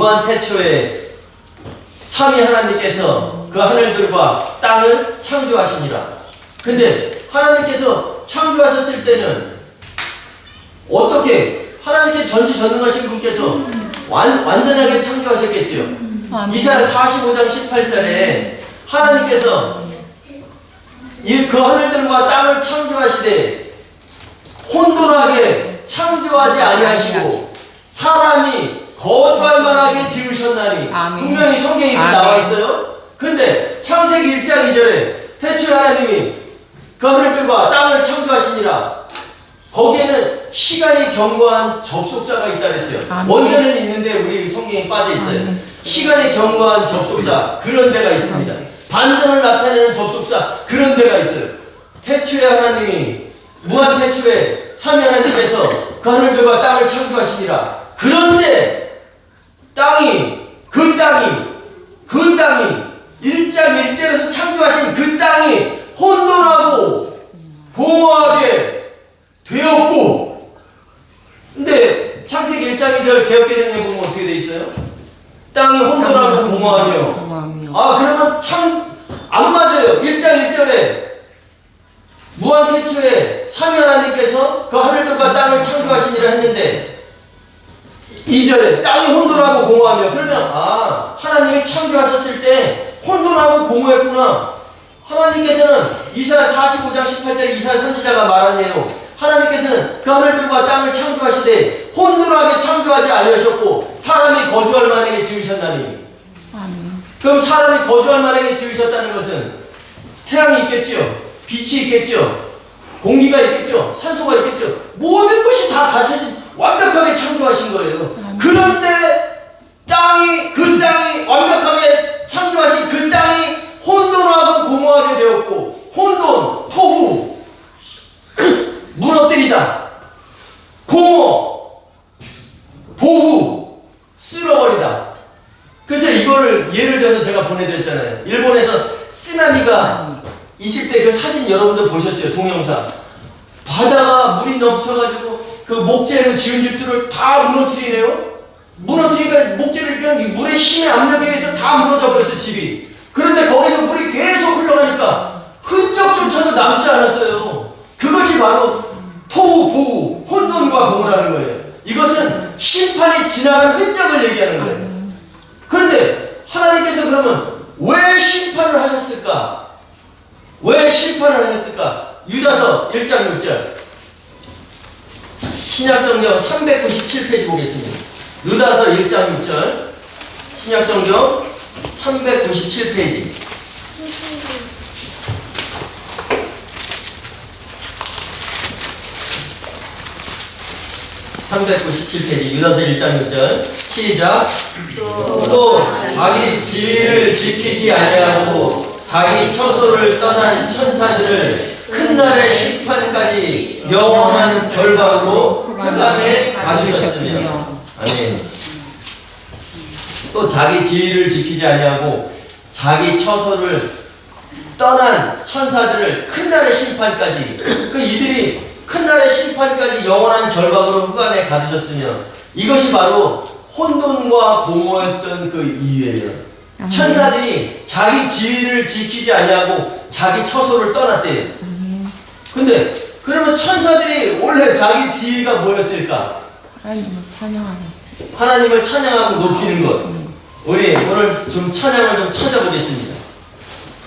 무한태초에 삼위 하나님께서 그 하늘들과 땅을 창조하시니라. 근데 하나님께서 창조하셨을 때는 어떻게 하나님께 전지전능하신 분께서 완전하게 창조하셨겠지요. 이사야 45장 18절에 하나님께서 그 하늘들과 땅을 창조하시되 혼돈하게 창조하지 아니하시고 사람이 거두할 만하게 지으셨나니. 아멘. 분명히 성경에 나와 있어요. 근데 창세기 1장 2절에 태초에 하나님이 그 하늘들과 땅을 창조하시니라. 거기에는 시간이 경과한 접속사가 있다 그랬죠. 아멘. 원전에는 있는데 우리 성경에 빠져 있어요. 아멘. 시간이 경과한 접속사 그런 데가 있습니다. 반전을 나타내는 접속사 그런 데가 있어요. 태초에 하나님이 무한태초에 삼위 하나님께서 그 하늘들과 땅을 창조하시니라. 그런데 그 땅이 1장 1절에서 창조하신 그 땅이 혼돈하고 공허하게 되었고, 근데 창세기 1장 2절 개역개정에 보면 어떻게 돼 있어요? 땅이 혼돈하고 공허하며. 그러면 참 안 맞아요. 1장 1절에 무한태초에 삼위 하나님께서 그 하늘들과 땅을 창조하시니라 했는데 2절에 땅이 혼돈하고 공허하며. 그러면 하나님이 창조하셨을 때 혼돈하고 공허했구나. 하나님께서는 이사야 45장 18절에 이사야 선지자가 말한 내용, 하나님께서는 그 하늘들과 땅을 창조하시되 혼돈하게 창조하지 아니하셨고 사람이 거주할 만하게 지으셨나니. 그럼 사람이 거주할 만하게 지으셨다는 것은 태양이 있겠지요, 빛이 있겠지요, 공기가 있겠죠, 산소가 있겠죠. 모든 것이 다 갖춰진 완벽하게 창조하신 거예요. 그런데 그 땅이 완벽하게 창조하신 그 땅이 혼돈하고 공허하게 되었고, 혼돈, 토후, 무너뜨리다, 공허, 보후, 쓸어버리다. 그래서 이거를 예를 들어서 제가 보내드렸잖아요. 일본에서 쓰나미가 있을 때 그 사진 여러분들 보셨죠? 동영상. 바다가 물이 넘쳐가지고 그 목재로 지은 집들을 다 무너뜨리네요. 무너뜨리니까 목재를 그냥 물의 힘의 압력에 의해서 다 무너져 버렸어, 집이. 그런데 거기서 물이 계속 흘러가니까 흔적조차도 남지 않았어요. 그것이 바로 토후, 보후, 혼돈과 공허라는 거예요. 이것은 심판이 지나간 흔적을 얘기하는 거예요. 그런데 하나님께서 그러면 왜 심판을 하셨을까? 왜 심판을 하셨을까? 유다서 1장 6절. 신약성경 397페이지 보겠습니다. 유다서 1장 6절. 신약성경 397페이지. 유다서 1장 6절. 시작. 또 자기 지위를 지키지 아니하고 자기 처소를 떠난 천사들을 큰 날의 심판까지 영원한 결박으로 흑암에 가두셨으며. 아멘. 또 자기 지위를 지키지 아니하고 자기 처소를 떠난 천사들을 큰 날의 심판까지, 이들이 큰 날의 심판까지 영원한 결박으로 흑암에 가두셨으며. 이것이 바로 혼돈과 공허했던 그 이유예요. 천사들이 자기 지위를 지키지 아니하고 자기 처소를 떠났대요. 근데 그러면 천사들이 원래 자기 지위가 뭐였을까? 하나님을 찬양하고 높이는 것. 우리 오늘 좀 찬양을 좀 찾아보겠습니다.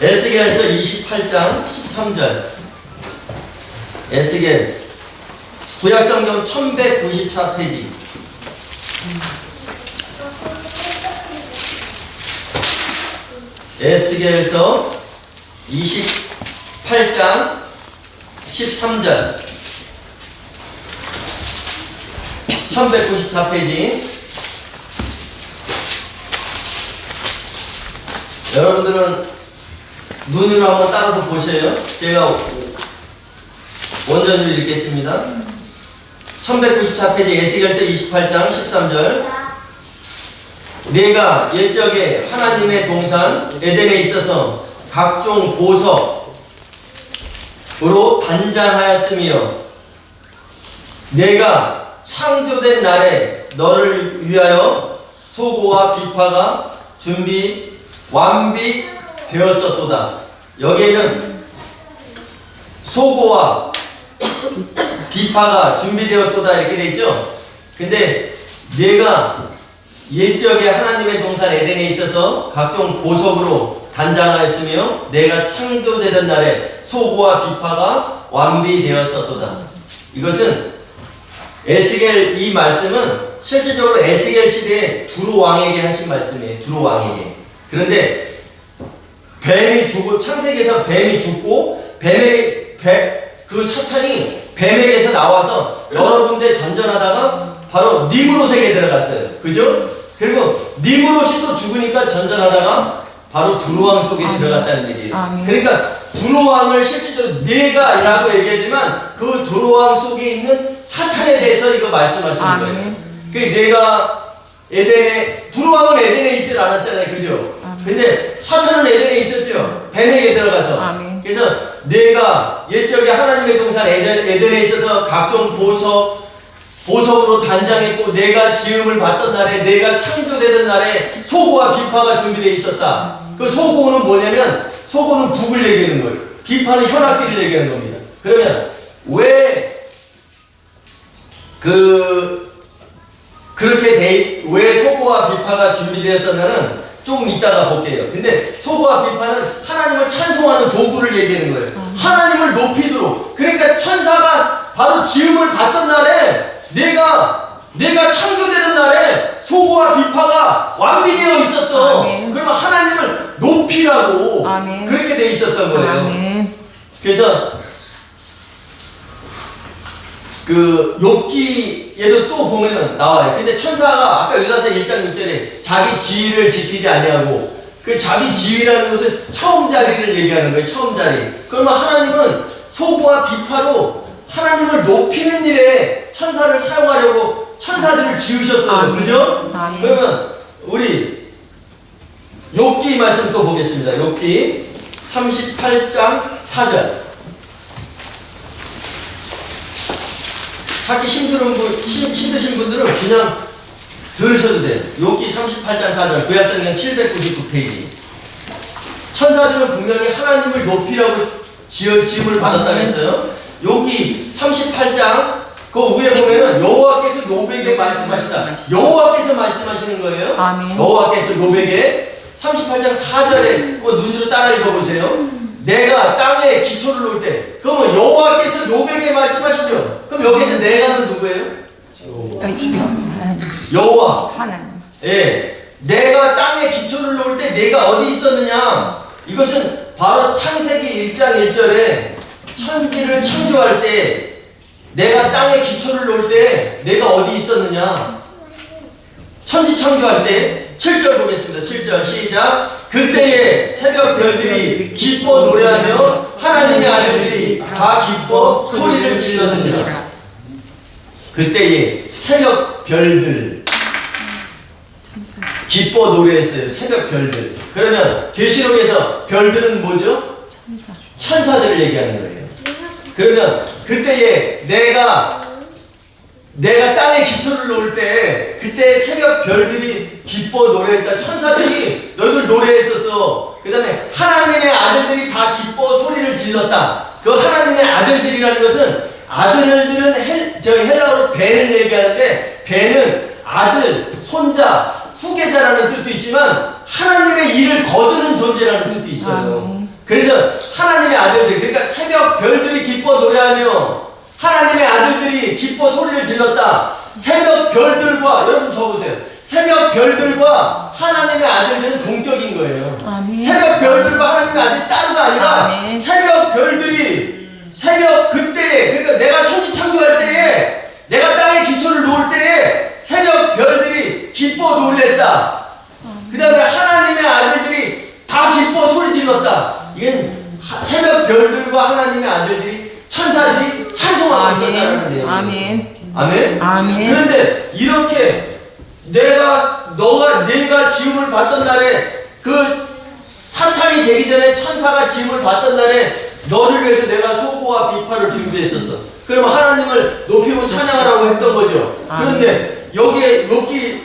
에스겔서 28장 13절. 에스겔 구약성경 1194페이지. 에스겔서 28장 13절. 1194페이지. 여러분들은 눈으로 한번 따라서 보세요. 제가 원전으로 읽겠습니다. 1194페이지 에스겔서 28장 13절. 내가 옛적에 하나님의 동산 에덴에 있어서 각종 보석으로 단장하였으며 내가 창조된 날에 너를 위하여 소고와 비파가 준비 완비되었었도다. 여기에는 소고와 비파가 준비되었도다 이렇게 돼 있죠. 근데 내가 옛적에 하나님의 동산 에덴에 있어서 각종 보석으로 단장하였으며 내가 창조되던 날에 소고와 비파가 완비되었었도다. 이것은 에스겔, 이 말씀은 실질적으로 에스겔 시대에 두로 왕에게 하신 말씀이에요. 두로 왕에게. 그런데 뱀이 죽고, 창세기에서 뱀이 죽고 그 사탄이 뱀에게서 나와서 여러 군데 전전하다가 바로 니므롯에게 들어갔어요. 그죠? 그리고 니므롯이 또 죽으니까 전전하다가 바로 두로왕 속에 들어갔다는 얘기예요. 그러니까 두로왕을 실질적으로 내가라고 얘기하지만 그 두로왕 속에 있는 사탄에 대해서 이거 말씀하시는 거예요. 그 내가 에덴에, 두로왕은 에덴에 있질 않았잖아요. 그죠? 근데 사탄은 에덴에 있었죠. 뱀에게 들어가서. 그래서 내가 옛적에 하나님의 동산 에덴에 있어서 각종 보석으로 단장했고 내가 지음을 받던 날에, 내가 창조되던 날에 소고와 비파가 준비되어 있었다. 그 소고는 뭐냐면, 소고는 북을 얘기하는 거예요. 비파는 현악기를 얘기하는 겁니다. 그러면 왜 왜 소고와 비파가 준비되었었냐는 조금 이따가 볼게요. 근데 소고와 비파는 하나님을 찬송하는 도구를 얘기하는 거예요. 하나님을 높이도록. 그러니까 천사가 바로 지음을 받던 날에 내가 창조되는 날에 소고와 비파가 완비되어 있었어. 그러면 하나님을 높이라고 그렇게 돼 있었던 거예요. 그래서 그 욥기에도 또 보면은 나와요. 근데 천사가 아까 유다서 1장 6절에 자기 지위를 지키지 아니하고, 그 자기 지위라는 것은 처음 자리를 얘기하는 거예요. 처음 자리. 그러면 하나님은 소고와 비파로 하나님을 높이는 일에 천사를 사용하려고 천사들을 지으셨어요. 그죠? 그러면 우리 욥기 말씀 또 보겠습니다. 욥기 38장 4절. 찾기 힘드신 분들은 그냥 들으셔도 돼요. 욥기 38장 4절, 구약성경 799페이지. 천사들은 분명히 하나님을 높이라고 지음을 받았다고 했어요. 욥기 38장 그 위에 보면은 여호와께서 욥에게 말씀하시다. 여호와께서 말씀하시는 거예요. 여호와께서 욥에게 38장 4절에 눈으로 따라 읽어보세요. 내가 땅에 기초를 놓을 때, 그러면 여호와께서 욥에게 말씀하시죠. 그럼 여기서 내가는 누구예요? 여호와. 하나님. 예, 내가 땅에 기초를 놓을 때 내가 어디 있었느냐? 이것은 바로 창세기 1장 1절에 천지를 창조할 때 내가 땅에 기초를 놓을 때 내가 어디 있었느냐? 천지 창조할 때 7절 보겠습니다. 7절 시작. 그때에 새벽 별들이 기뻐 노래하며 하나님의 아들들이 다 기뻐 소리를 질렀느니라. 그때에 새벽 별들 기뻐 노래했어요. 새벽 별들. 그러면 계시록에서 별들은 뭐죠? 천사들을 얘기하는 거예요. 그러면 그때에 내가 땅에 기초를 놓을 때 그때 새벽 별들이 기뻐 노래했다. 천사들이 너희들 노래했었어. 그 다음에 하나님의 아들들이 다 기뻐 소리를 질렀다. 그 하나님의 아들들이라는 것은, 아들들은 헬라어로 벤을 얘기하는데, 벤은 아들, 손자, 후계자라는 뜻도 있지만 하나님의 일을 거두는 존재라는 뜻도 있어요. 그래서 하나님의 아들들, 그러니까 새벽 별들이 기뻐 노래하며 하나님의 아들들이 기뻐 소리를 질렀다. 새벽 별들과, 여러분 적으세요. 새벽 별들과 하나님의 아들들은 동격인 거예요. 새벽 별들과 하나님의 아들이 따로가 아니라 새벽 별들이 그때에, 그러니까 내가 천지 창조할 때에, 내가 땅에 기초를 놓을 때에 새벽 별들이 기뻐 노래했다. 그 다음에 하나님의 아들들이 다 기뻐 소리 질렀다. 이건 새벽 별들과 하나님의 아들들이, 천사들이 찬송하고 있었다는 거예요. 아멘. 그런데 이렇게 내가 지음을 받던 날에, 그 사탄이 되기 전에 천사가 지음을 받던 날에 너를 위해서 내가 소고와 비파를 준비했었어. 그럼 하나님을 높이고 찬양하라고 했던 거죠. 그런데 여기에 욥기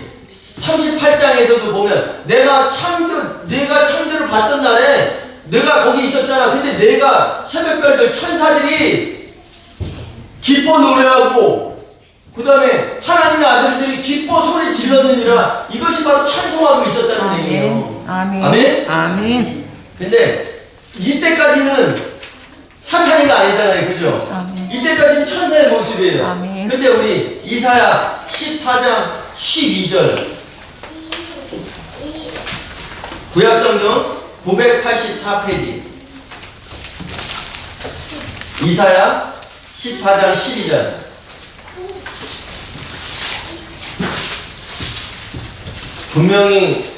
38장에서도 보면 내가 창조를 봤던 날에 내가 거기 있었잖아. 근데 내가 새벽별들 천사들이 기뻐 노래하고 그 다음에 하나님의 아들들이 기뻐 소리 질렀느니라. 이것이 바로 찬송하고 있었다는 얘기예요. 아멘. 아멘? 아멘. 근데 이때까지는 사탄이가 아니잖아요. 그죠? 아멘. 이때까지는 천사의 모습이에요. 아멘. 근데 우리 이사야 14장 12절 구약성경 984페이지 이사야 14장 12절 분명히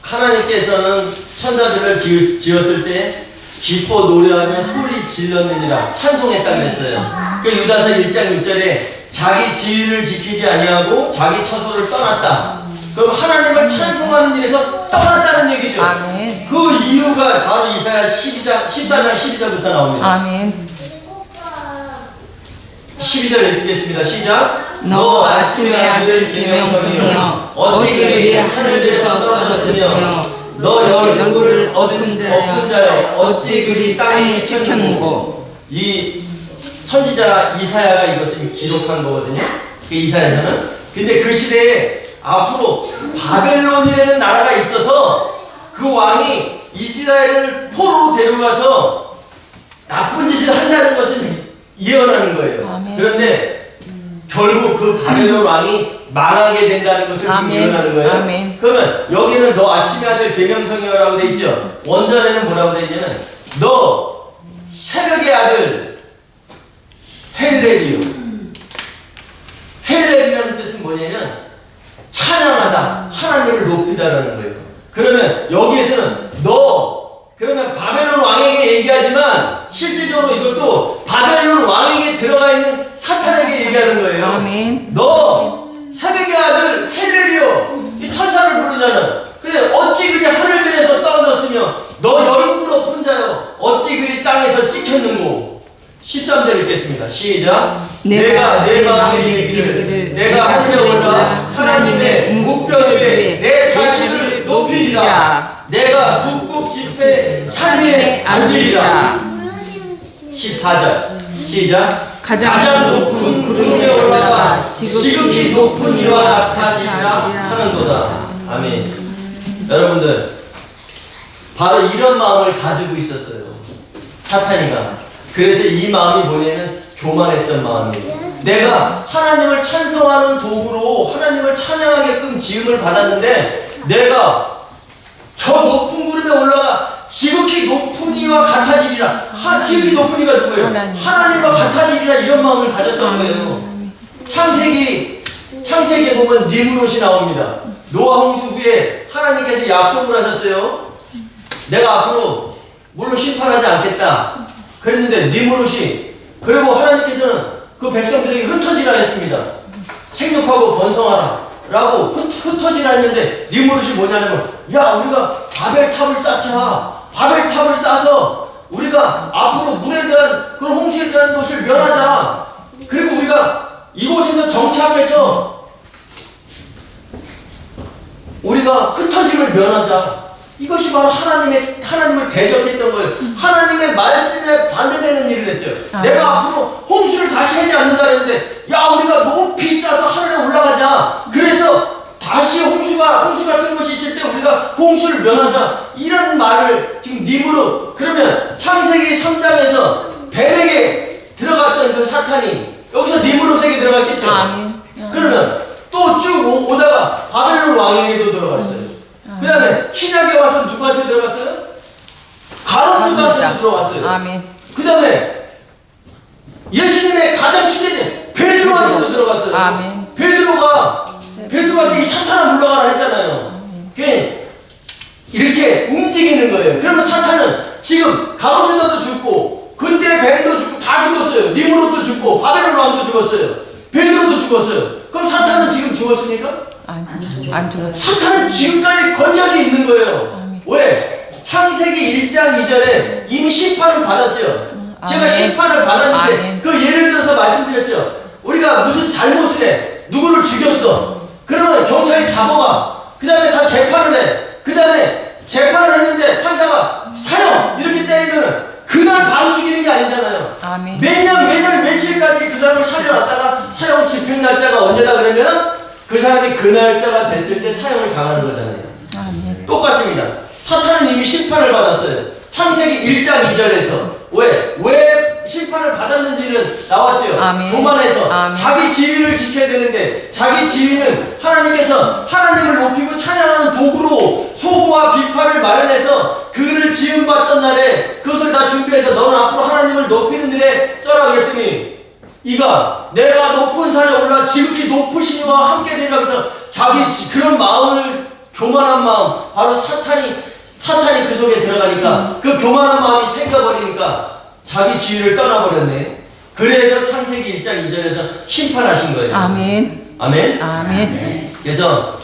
하나님께서는 천사들을 지었을 때 기뻐 노래하며 소리 질렀느니라 찬송했다고 했어요. 그 유다서 1장 6절에 자기 지위를 지키지 아니하고 자기 처소를 떠났다. 그럼 하나님을 찬송하는 일에서 떠났다는 얘기죠. 아멘. 그 이유가 바로 이사야 14장 12절부터 나옵니다. 아멘. 12절 읽겠습니다. 시작. 너 아침의 아들 계명성이여 어찌 그리 하늘에서 떨어졌으며 너 얼굴을 엎은 자여 어찌 그리 땅에 찍혔는고. 이 선지자 이사야가 이것을 기록한 거거든요. 그 이사야서는. 근데 그 시대에 앞으로 바벨론이라는 나라가 있어서 그 왕이 이스라엘을 포로로 데려가서 나쁜 짓을 한다는 것을 예언하는 거예요. 아멘. 그런데 결국 그 바벨론 왕이 망하게 된다는 것을 지금 아멘. 예언하는 거예요. 아멘. 그러면 여기는 너 아침의 아들 계명성이여라고 돼 있죠. 원전에는 뭐라고 돼 있냐면 너 새벽의 아들 헬렐이요. 헬렐이라는 뜻은 뭐냐면 찬양하다, 하나님을 높이다라는 거예요. 그러면 여기에서는 그러면 바벨론 왕에게 얘기하지만 실질적으로 이것도 바벨론 왕에게 들어가 있는 사탄에게 얘기하는 거예요. 아멘. 너 새벽의 아들 헬렐이요. 이 천사를 부르잖아. 근데 어찌 그리 하늘들에서 떨어졌으며 너 얼굴 엎은 자여 어찌 그리 땅에서 찍혔는고. 13절 읽겠습니다. 시작. 내가 내 마음에 이르기를 내가 하늘에 올라 하나님의 무뼈 위에 내 자리를 높이리라. 내가 북극 지폐 산 위에 앉으리라. 14절 시작. 가장 높은 구름에 올라가 지극히 높은 이와 같아지리라 하는도다. 아멘. 여러분들 바로 이런 마음을 가지고 있었어요. 사탄이가. 그래서 이 마음이 뭐냐면 교만했던 마음이에요. 내가 하나님을 찬송하는 도구로 하나님을 찬양하게끔 지음을 받았는데 내가 저 높은 구름에 올라가 지극히 높은 이와 같아지리라. 지극히 높은 이가 누구예요? 하나님과 같아지리라. 이런 마음을 가졌던 거예요. 창세기에 보면 니므롯이 나옵니다. 노아 홍수 후에 하나님께서 약속을 하셨어요. 내가 앞으로 물로 심판하지 않겠다. 그랬는데 니므롯이 그리고 하나님께서는 그 백성들에게 흩어지라 했습니다. 생육하고 번성하라 라고 흩어지라 했는데 니므롯이 뭐냐면 야 우리가 바벨탑을 쌓자. 바벨탑을 쌓아서 우리가 앞으로 물에 대한 그런 홍수에 대한 것을 면하자. 그리고 우리가 이곳에서 정착해서 우리가 흩어짐을 면하자. 이것이 바로 하나님을 대적했던 거예요. 하나님의 말씀에 반대되는 일을 했죠. 내가 앞으로 홍수를 다시 하지 않는다 했는데 야 우리가 높이 쌓아서 하늘에 올라가자. 그래서 다시 홍수 같은 것이 있을 때 우리가 그 홍수를 면하자. 이런 말을 지금 니므롯. 그러면 창세기 3장에서 뱀에게 들어갔던 그 사탄이 여기서 니므롯에게 들어갔겠죠. 그러면 또 쭉 오다가 바벨론 왕에게도 들어갔어요. 그 다음에 신약에 와서 누구한테 들어갔어요? 가론유다한테 들어갔어요. 그 다음에 예수님의 가장 수제자 베드로한테도 들어갔어요. 베드로한테 이 사탄아 물러가라 했잖아요. 이렇게 움직이는 거예요. 그러면 사탄은 지금 가론유다도 죽고 근대 뱀도 죽고 다 죽었어요. 니므롯도 죽고 바벨론 왕도 죽었어요. 베드로도 죽었어요. 그럼 사탄은 지금 죽었습니까? 안 죽었어요. 사탄은 지금까지 건전히 있는 거예요. 왜? 창세기 1장 2절에 이미 심판을 받았죠. 제가 심판을 받았는데 그 예를 들어서 말씀드렸죠. 우리가 무슨 잘못을 해. 누구를 죽였어. 그러면 경찰이 잡아가. 그 다음에 가 재판을 해. 그 다음에 재판을 했는데 판사가 사형 이렇게 때리면은 그날 바로 죽이는 게 아니잖아요. 아멘. 매년 며칠까지 그 사람을 살려놨다가 사형 집행 날짜가 언제다 그러면 그 사람이 그 날짜가 됐을 때 사형을 당하는 거잖아요. 아멘. 똑같습니다. 사탄은 이미 심판을 받았어요. 창세기 1장 2절에서 왜 심판을 받았는지는 나왔죠. 아멘. 교만해서 아멘. 자기 자기 지위를 지켜야 되는데 자기 지위는 하나님께서 하나님을 높이고 찬양하는 도구로 소고와 비파를 마련해서 그를 지음받던 날에 그것을 다 준비해서 너는 앞으로 하나님을 높이는 일에 써라 그랬더니 이가 내가 높은 산에 올라 지극히 높으신 이와 함께 되리라 해서 그런 마음을 교만한 마음 바로 사탄이 그 속에 들어가니까 그 교만한 마음이 생겨버리니까 자기 지위를 떠나버렸네. 그래서 창세기 1장 2절에서 심판하신 거예요. 아멘. 아멘. 아멘. 그래서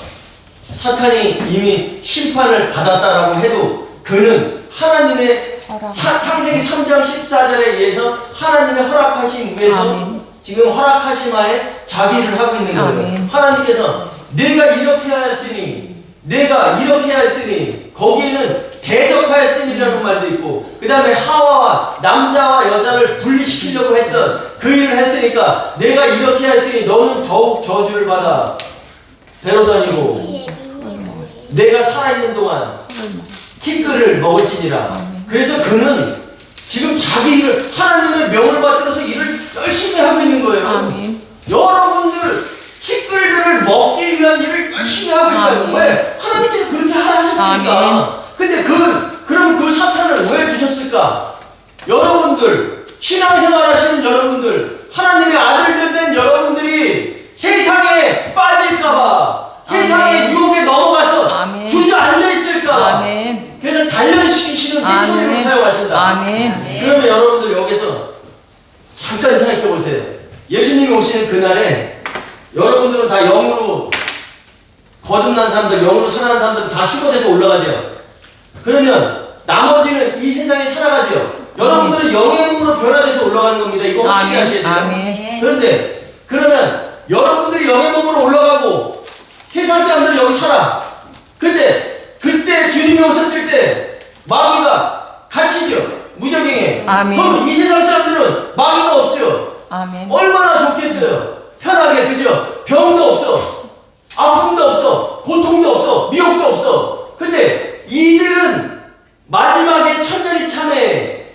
사탄이 이미 심판을 받았다라고 해도 그는 하나님의 창세기 3장 14절에 의해서 하나님의 허락하신 위에서 아멘. 지금 허락하심하에 자기를 하고 있는 거예요. 아멘. 하나님께서 내가 이렇게 하였으니 거기에는 대적하였으니라는 말도 있고 그 다음에 하와와 남자와 여자를 분리시키려고 했던 그 일을 했으니까 내가 이렇게 하였으니 너는 더욱 저주를 받아 배로 다니고 내가 살아있는 동안 티끌을 먹을지니라. 그래서 그는 지금 자기 일을 하나님의 명을 받들어서 일을 열심히 하고 있는 거예요. 아멘. 여러분들 티끌들을 먹기 위한 일을 열심히 하고 있다고. 아멘. 왜? 하나님께서 그렇게 하라 하셨으니까. 아멘. 근데 그럼 그 사탄을 왜 두셨을까? 여러분들 신앙생활 하시는 여러분들 하나님의 아들들 된 여러분들이 세상에 빠질까봐 세상의 유혹에 넘어가서 아멘. 주저앉아 있을까? 아멘. 그래서 단련시키시는 휘초리를 아멘. 사용하신다. 아멘. 그러면 여러분들 여기서 잠깐 생각해 보세요. 예수님이 오시는 그날에 여러분들은 다 영으로 거듭난 사람들, 영으로 살아난 사람들은 다 휴거돼서 올라가죠. 그러면 나머지는 이 세상에 살아가죠. 여러분들은 영의 몸으로 변화돼서 올라가는 겁니다. 이거 확실히 하셔야 돼요. 아멘. 그런데 그러면 여러분들이 영의 몸으로 올라가고 세상 사람들은 여기 살아. 근데 그때 주님이 오셨을 때 마귀가 갇히죠. 무적행에. 아멘. 그럼 이 세상 사람들은 마귀가 없죠. 아멘. 얼마나 좋겠어요. 편하게 그죠. 병도 없어. 아픔도 없어. 고통도 없어. 미혹도 없어. 근데 이들은 마지막에 천년이 참에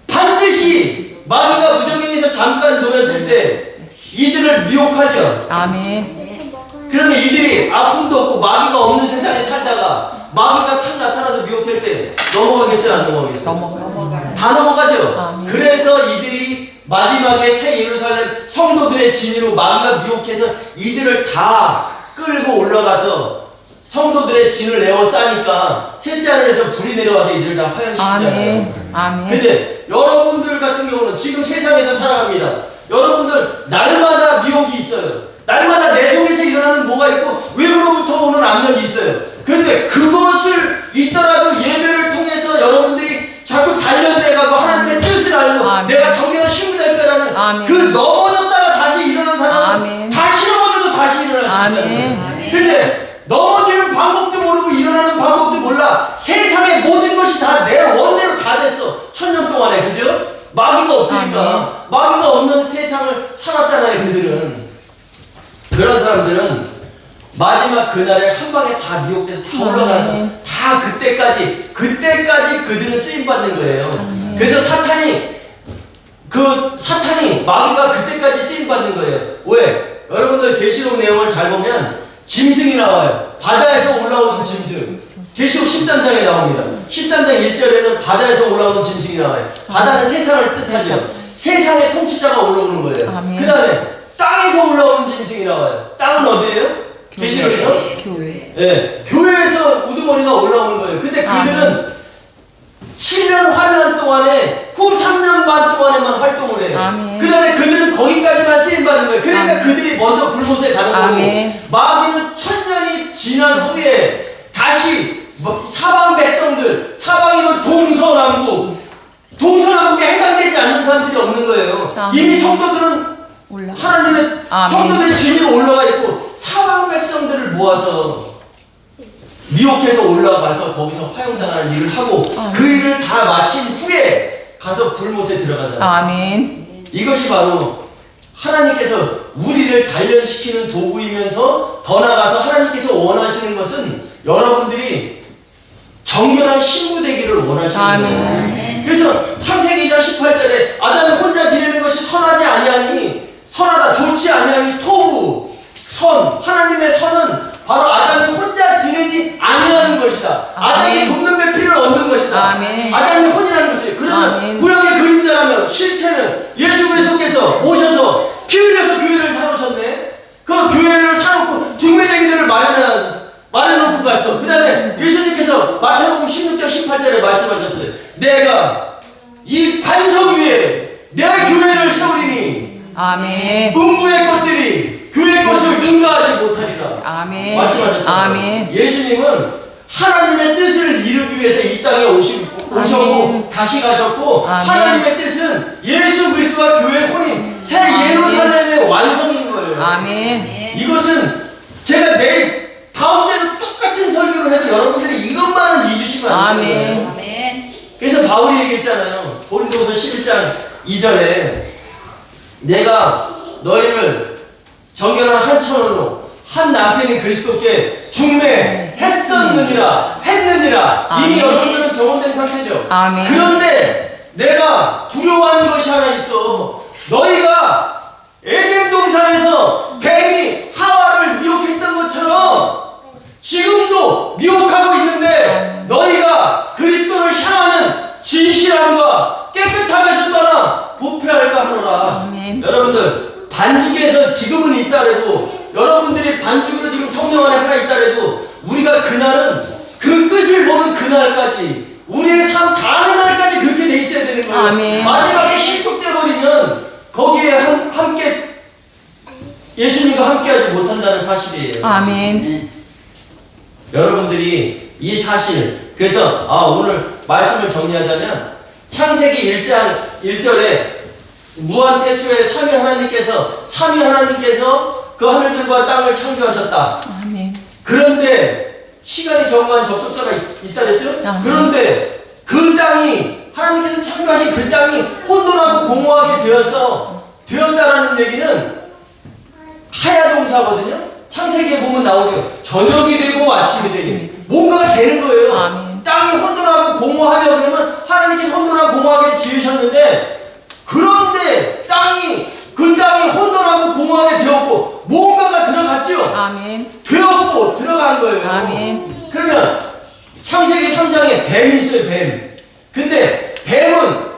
반드시 마귀가 무적행에서 잠깐 놓였을 때 이들을 미혹하죠. 아멘. 그러면 이들이 아픔도 없고 마귀가 없는 세상에 살다가 마귀가 탁 나타나서 미혹할 때 넘어가겠어요? 안 넘어가겠어요? 넘어가. 다 넘어가죠. 아멘. 그래서 이들이 마지막에 새 예루살렘 성도들의 진위로 마귀가 미혹해서 이들을 다 끌고 올라가서 성도들의 진을 에워싸니까 셋째 하늘에서 불이 내려와서 이들을 다 화양시키잖아요. 아멘. 아멘. 근데 여러분들 같은 경우는 지금 세상에서 살아갑니다. 여러분들 날마다 미혹이 있어요. 날마다 내 속에서 일어나는 뭐가 있고 외부로부터 오는 압력이 있어요. 근데 그것을 있더라도 예배를 통해서 여러분들이 자꾸 단련돼가고 하나님의 뜻을 알고 아멘. 내가 정해서 신부될 거라는 아멘. 그 넘어졌다가 다시 일어난 사람은 아멘. 다시 넘어져도 다시 일어날 수 있어요. 아멘. 근데 넘어지는 방법도 모르고 일어나는 방법도 몰라. 세상의 모든 것이 다 내 원대로 다 됐어. 1000년 동안에. 그죠? 마귀가 없으니까. 마귀가 없는 세상을 살았잖아요. 그들은. 그런 사람들은 마지막 그날에 한 방에 다 미혹돼서 다 올라가서 다 그때까지 그들은 쓰임받는 거예요. 그래서 사탄이 마귀가 그때까지 쓰임받는 거예요. 왜? 여러분들 계시록 내용을 잘 보면 짐승이 나와요. 바다에서 올라오는 짐승. 계시록 13장에 나옵니다. 13장 1절에는 바다에서 올라오는 짐승이 나와요. 바다는 세상을 뜻하죠. 세상의 통치자가 올라오는 거예요. 그 다음에 땅에서 올라오는 짐승이 나와요. 땅은 어디예요? 계시록에서? 교회. 예, 교회에서 우두머리가 올라오는 거예요. 근데 그들은 7년 환란 동안에 후 3년 반 동안에만 활동을 해요. 그 다음에 그들은 거기까지만 쓰임받는 거예요. 그러니까 그들이 먼저 불못에 가는 거고 마귀는 1000년이 지난 후에 다시 사방 백성들, 사방이면 동서남북에 해당되지 않는 사람들이 없는 거예요. 이미 성도들은 하나님의 성도들의 진위로 올라가 있고 사방 백성들을 모아서 미혹해서 올라가서 거기서 화형당하는 일을 하고 그 일을 다 마친 후에 가서 불못에 들어가잖아요. 아멘. 이것이 바로 하나님께서 우리를 단련시키는 도구이면서 더 나아가서 하나님께서 원하시는 것은 여러분들이 정결한 신부 되기를 원하시는 거예요. 그래서 창세기 2장 18절에 아담이 혼자 지내는 것이 선하지 아니하니 선하다 좋지 아니하니 토부 선 하나님의 선은 바로 아담이 혼자 지내지 아니하는 것이다. 아담이 돕는 배필을 얻는 것이다. 아멘. 아담이 혼이라는 것이에요. 그러면 아멘. 구약의 그림자라면 실체는 예수 그리스도께서 오셔서 피 흘려서 교회를 사놓으셨네. 그 교회를 사놓고 중매쟁이들을 마련해놓고 갔어. 그 다음에 예수님께서 마태복음 16장 18절에 말씀하셨어요. 내가 이 반석 위에 내 교회를 세우리니 아멘. 음부의 것들이 교회의 것을 능가하지 못하리라. 아멘. 말씀하셨잖아요. 아멘. 예수님은 하나님의 뜻을 이루기 위해서 이 땅에 오셨고 아멘. 다시 가셨고 아멘. 하나님의 뜻은 예수 그리스도와 교회 혼인 새 예루살렘의 완성인 거예요. 아멘. 이것은 제가 내일 다음 주에도 똑같은 설교를 해도 여러분들이 이것만은 잊으시면 안 돼요. 아멘. 그래서 바울이 얘기했잖아요. 고린도서 11장 2절에 내가 너희를 정결한 한 천으로 한 남편인 그리스도께 중매했었느니라 했느니라. 이미 아멘. 여러분들은 정원된 상태죠. 아멘. 그런데 내가 두려워하는 것이 하나 있어. 너희가 에덴 동산에서 뱀이 하와를 미혹했던 것처럼 지금도 미혹하고 있는데 너희가 그리스도를 향하는 진실함과 깨끗함에서 떠나 부패할까 하노라. 아멘. 여러분들 반죽에서 지금은 있다래도 여러분들이 반죽으로 지금 성령 안에 하나 있다래도 우리가 그날은 그 끝을 보는 그날까지 우리의 삶 다하는 날까지 그렇게 돼 있어야 되는 거예요. 아멘. 마지막에 실족돼 버리면 거기에 함께 예수님과 함께하지 못한다는 사실이에요. 아멘. 여러분들이 이 사실 그래서 오늘 말씀을 정리하자면 창세기 1장 1절에 무한태초에 삼위 하나님께서 그 하늘들과 땅을 창조하셨다. 아멘. 그런데 시간이 경과한 접속사가 있다 그랬죠? 아멘. 그런데 그 땅이 하나님께서 창조하신 그 땅이 혼돈하고 공허하게 되었다라는 얘기는 하야동사거든요. 창세기에 보면 나오죠. 저녁이 되고 아침이 되고 뭔가가 되는 거예요. 아멘. 땅이 혼돈하고 공허하며 그러면 하나님께서 혼돈하고 공허하게 지으셨는데 그런데 그 땅이 혼돈하고 공허하게 되었고 뭔가가 들어갔죠. 아멘. 되었고 들어간 거예요. 아멘. 그러면 창세기 3장에 뱀이 있어요. 뱀. 근데 뱀은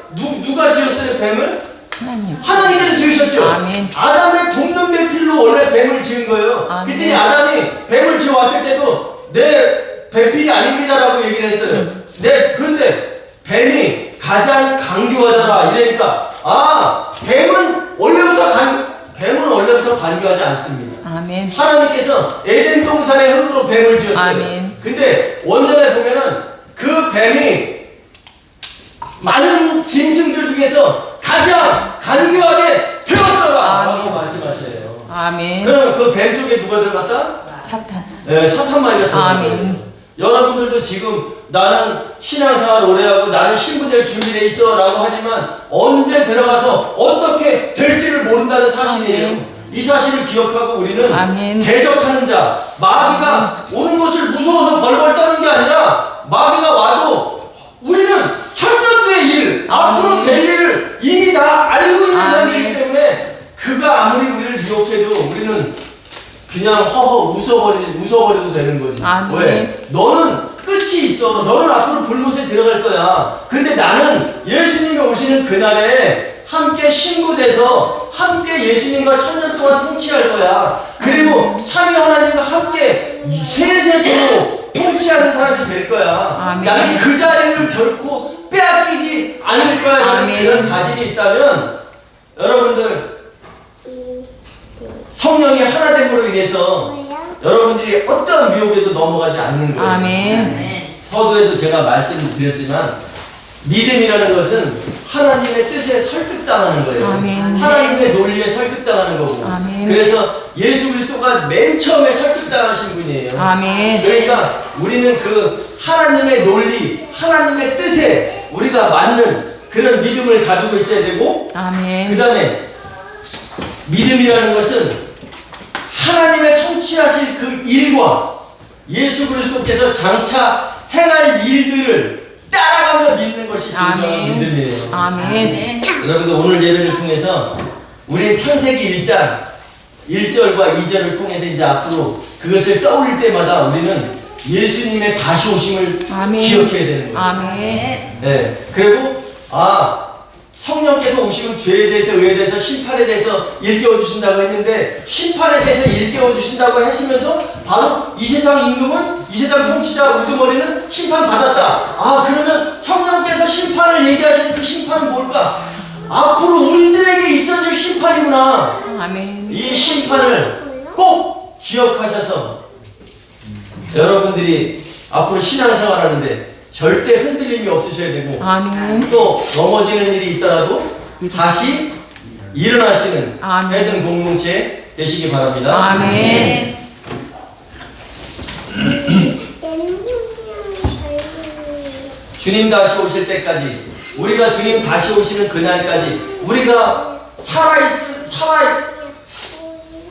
누가 지었어요? 뱀을? 하나님. 하나님께서 지으셨죠. 아멘. 아담의 돕는 배필로 원래 뱀을 지은 거예요. 아멘. 그랬더니 아담이 뱀을 지어왔을 때도 내 배필이 아닙니다라고 얘기를 했어요. 그런데 뱀이 가장 강교하더라 이러니까 뱀은 원래부터 간교하지 않습니다. 아멘. 하나님께서 에덴 동산의 흙으로 뱀을 지었어요. 아멘. 근데 원전에 보면은 그 뱀이 많은 짐승들 중에서 가장 간교하게 되었더라 라고 아멘. 말씀하셔요. 아멘. 그럼 그 뱀 속에 누가 들어갔다? 사탄. 네, 사탄마귀가 들어간 거예요. 아멘. 여러분들도 지금 나는 신앙생활 오래 하고 나는 신부 될 준비돼 있어 라고 하지만 언제 들어가서 어떻게 될지를 모른다는 사실이에요. 아멘. 이 사실을 기억하고 우리는 아멘. 대적하는 자, 마귀가 오는 것을 무서워서 벌벌 떠는 게 아니라 마귀가 와도 우리는 천년두의 일, 앞으로 될 일을 이미 다 알고 있는 사람이기 때문에 그가 아무리 우리를 유혹해도 우리는 그냥 웃어버려도 되는 거지. 아멘. 왜? 너는 끝이 있어. 너는 앞으로 불못에 들어갈 거야. 근데 나는 예수님이 오시는 그날에 함께 신부돼서 함께 예수님과 천년 동안 통치할 거야. 그리고 삼위 하나님과 함께 세세토록 통치하는 사람이 될 거야. 아멘. 나는 그 자리를 결코 빼앗기지 않을 거야. 라는 아멘. 그런 다짐이 있다면 여러분들 성령이 하나됨으로 인해서 여러분들이 어떠한 미혹에도 넘어가지 않는 거예요. 아멘. 서두에도 제가 말씀드렸지만 믿음이라는 것은 하나님의 뜻에 설득당하는 거예요. 아멘. 하나님의 논리에 설득당하는 거고. 아멘. 그래서 예수 그리스도가 맨 처음에 설득당하신 분이에요. 아멘. 그러니까 우리는 그 하나님의 논리, 하나님의 뜻에 우리가 맞는 그런 믿음을 가지고 있어야 되고, 아멘. 그 다음에 믿음이라는 것은 하나님의 성취하실 그 일과 예수 그리스도께서 장차 행할 일들을 따라가며 믿는 것이 진정한 아멘. 믿음이에요. 아멘. 여러분들 오늘 예배를 통해서 우리는 창세기 1장 1절과 2절을 통해서 이제 앞으로 그것을 떠올릴 때마다 우리는 예수님의 다시 오심을 아멘. 기억해야 되는 거예요. 아멘. 네. 그리고 성령께서 오시면 죄에 대해서, 의에 대해서, 심판에 대해서 일깨워 주신다고 했는데, 심판에 대해서 일깨워 주신다고 했으면서 바로 이 세상 임금은, 이 세상 통치자 우두머리는 심판 받았다. 그러면 성령께서 심판을 얘기하시는 그 심판은 뭘까? 앞으로 우리들에게 있어질 심판이구나. 아멘. 이 심판을 꼭 기억하셔서 여러분들이 앞으로 신앙생활하는데 절대 흔들림이 없으셔야 되고, 아멘. 또 넘어지는 일이 있더라도 다시 일어나시는 아멘. 해등 공동체 되시기 바랍니다. 아멘. 주님 다시 오실 때까지, 우리가 주님 다시 오시는 그날까지 우리가 살아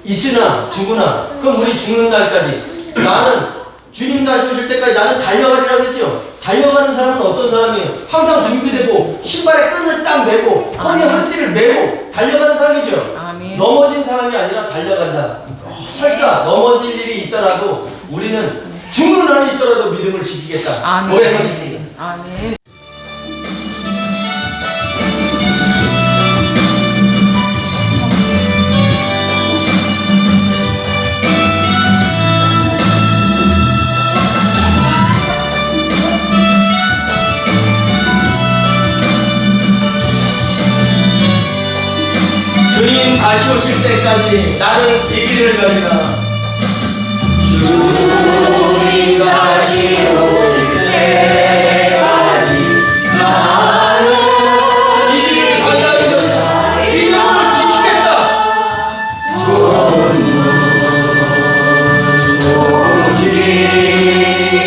있으나 죽으나, 그럼 우리 죽는 날까지 나는 주님 다시 오실 때까지 나는 달려가리라고 했죠. 달려가는 사람은 어떤 사람이에요? 항상 준비되고 신발에 끈을 딱 매고 허리에 허리띠를 매고 달려가는 사람이죠. 아멘. 넘어진 사람이 아니라 달려간다. 설사 넘어질 일이 있더라도 우리는 죽는 한이 있더라도 믿음을 지키겠다. 아멘. 고백하겠습니다. 아멘. 주님 다시 오실 때까지 나는 이 길을 가리라. 주님 다시 오실 때까지 나는 이 길을 간다는 것은 믿음을 지키겠다. 좋은 길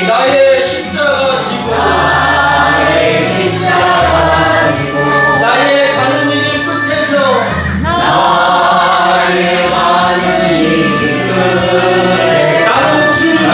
나의 십자가 지고 나의 가는 길 끝에서 나는 주님을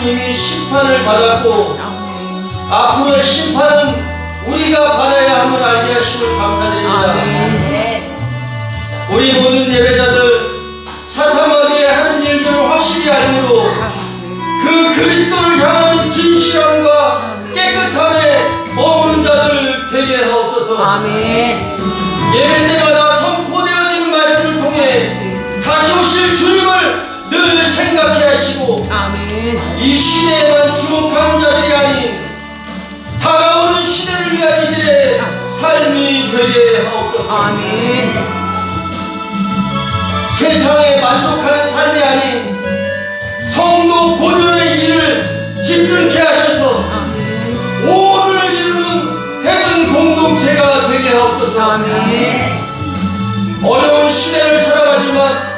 예수님이 심판을 받았고 아멘. 앞으로의 심판은 우리가 받아야 함을 알게 하심을 감사드립니다. 아멘. 우리 모든 예배자들 사탄마귀의 하는 일들을 확실히 알므로 그 그리스도를 향하는 진실함과 깨끗함에 머무는 자들 되게 하옵소서. 아멘. 예배 때마다 선포되어지는 말씀을 통해 다시 오실 주님을 늘 생각해 하시고 아멘. 이 시대에만 주목하는 자들이 아닌 다가오는 시대를 위한 이들의 삶이 되게 하옵소서. 아멘. 세상에 만족하는 삶이 아닌 성도 본연의 일을 집중케 하셔서 아멘. 오늘을 이루는 해군 공동체가 되게 하옵소서. 아멘. 어려운 시대를 살아가지만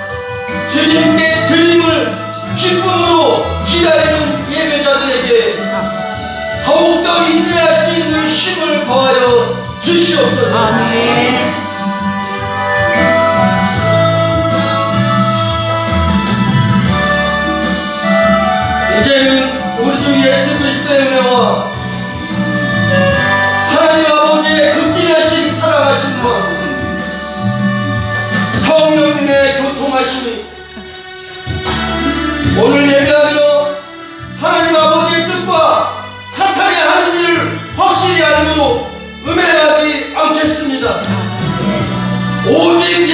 주님께 드림을 기쁨으로 기다리는 예배자들에게 더욱더 인내할 수 있는 힘을 더하여 주시옵소서. 아멘. 이제는 우리 주 예수 그리스도의 은혜와 하나님 아버지의 극진하신 사랑하심과 성령님의 교통하심이 오늘 예배하며 하나님 아버지의 뜻과 사탄이 하는 일을 확실히 알고 음해하지 않겠습니다. 오직